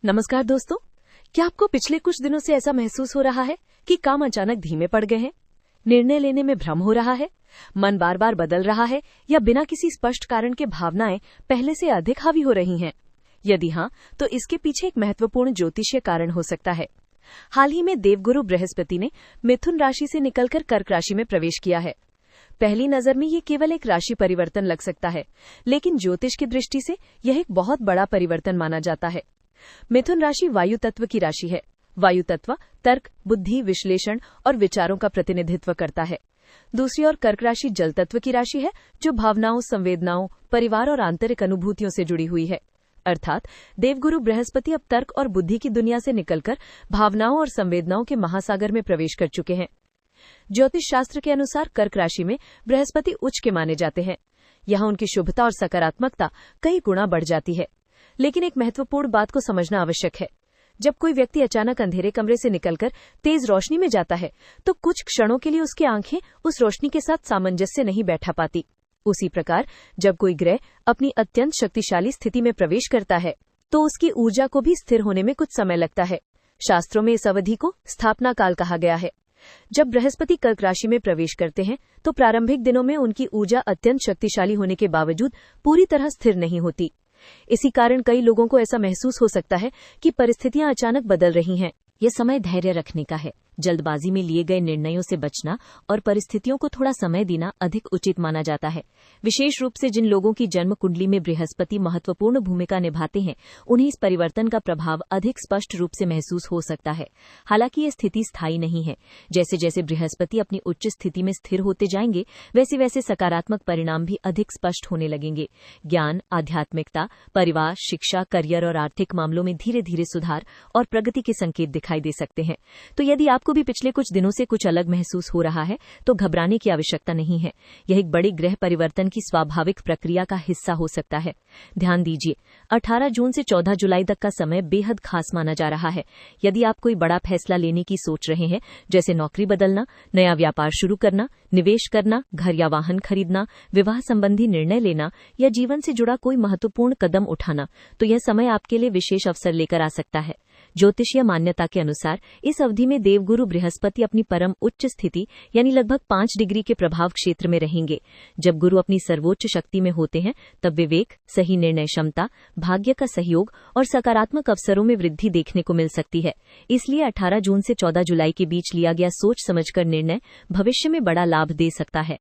नमस्कार दोस्तों, क्या आपको पिछले कुछ दिनों से ऐसा महसूस हो रहा है कि काम अचानक धीमे पड़ गए हैं? निर्णय लेने में भ्रम हो रहा है, मन बार बार बदल रहा है या बिना किसी स्पष्ट कारण के भावनाएं पहले से अधिक हावी हो रही हैं? यदि हाँ, तो इसके पीछे एक महत्वपूर्ण ज्योतिषीय कारण हो सकता है। हाल ही में देवगुरु बृहस्पति ने मिथुन राशि से निकलकर कर्क राशि में प्रवेश किया है। पहली नजर में ये केवल एक राशि परिवर्तन लग सकता है, लेकिन ज्योतिष की दृष्टि से यह एक बहुत बड़ा परिवर्तन माना जाता है। मिथुन राशि वायु तत्व की राशि है। वायु तत्व तर्क, बुद्धि, विश्लेषण और विचारों का प्रतिनिधित्व करता है। दूसरी ओर कर्क राशि जल तत्व की राशि है, जो भावनाओं, संवेदनाओं, परिवार और आंतरिक अनुभूतियों से जुड़ी हुई है। अर्थात देवगुरु बृहस्पति अब तर्क और बुद्धि की दुनिया से निकलकर भावनाओं और संवेदनाओं के महासागर में प्रवेश कर चुके हैं। ज्योतिष शास्त्र के अनुसार कर्क राशि में बृहस्पति उच्च के माने जाते हैं। यहाँ उनकी शुभता और सकारात्मकता कई गुना बढ़ जाती है। लेकिन एक महत्वपूर्ण बात को समझना आवश्यक है। जब कोई व्यक्ति अचानक अंधेरे कमरे से निकलकर तेज रोशनी में जाता है, तो कुछ क्षणों के लिए उसकी आंखें उस रोशनी के साथ सामंजस्य नहीं बैठा पाती। उसी प्रकार जब कोई ग्रह अपनी अत्यंत शक्तिशाली स्थिति में प्रवेश करता है, तो उसकी ऊर्जा को भी स्थिर होने में कुछ समय लगता है। शास्त्रों में इस अवधि को स्थापना काल कहा गया है। जब बृहस्पति कर्क राशि में प्रवेश करते हैं, तो प्रारंभिक दिनों में उनकी ऊर्जा अत्यंत शक्तिशाली होने के बावजूद पूरी तरह स्थिर नहीं होती। इसी कारण कई लोगों को ऐसा महसूस हो सकता है कि परिस्थितियां अचानक बदल रही हैं। यह समय धैर्य रखने का है। जल्दबाजी में लिए गए निर्णयों से बचना और परिस्थितियों को थोड़ा समय देना अधिक उचित माना जाता है। विशेष रूप से जिन लोगों की जन्म कुंडली में बृहस्पति महत्वपूर्ण भूमिका निभाते हैं, उन्हें इस परिवर्तन का प्रभाव अधिक स्पष्ट रूप से महसूस हो सकता है। हालांकि ये स्थिति स्थायी नहीं है। जैसे जैसे बृहस्पति अपनी उच्च स्थिति में स्थिर होते जाएंगे, वैसे वैसे सकारात्मक परिणाम भी अधिक स्पष्ट होने लगेंगे। ज्ञान, आध्यात्मिकता, परिवार, शिक्षा, करियर और आर्थिक मामलों में धीरे धीरे सुधार और प्रगति के संकेत दिखाई दे सकते हैं। तो यदि आपको भी पिछले कुछ दिनों से कुछ अलग महसूस हो रहा है, तो घबराने की आवश्यकता नहीं है। यह एक बड़ी ग्रह परिवर्तन की स्वाभाविक प्रक्रिया का हिस्सा हो सकता है। ध्यान दीजिए, 18 जून से 14 जुलाई तक का समय बेहद खास माना जा रहा है। यदि आप कोई बड़ा फैसला लेने की सोच रहे हैं, जैसे नौकरी बदलना, नया व्यापार शुरू करना, निवेश करना, घर या वाहन खरीदना, विवाह संबंधी निर्णय लेना या जीवन से जुड़ा कोई महत्वपूर्ण कदम उठाना, तो यह समय आपके लिए विशेष अवसर लेकर आ सकता है। ज्योतिषीय मान्यता के अनुसार इस अवधि में देवगुरु बृहस्पति अपनी परम उच्च स्थिति यानी लगभग 5 डिग्री के प्रभाव क्षेत्र में रहेंगे। जब गुरु अपनी सर्वोच्च शक्ति में होते हैं, तब विवेक, सही निर्णय क्षमता, भाग्य का सहयोग और सकारात्मक अवसरों में वृद्धि देखने को मिल सकती है। इसलिए 18 जून से 14 जुलाई के बीच लिया गया सोच समझकर निर्णय भविष्य में बड़ा लाभ दे सकता है।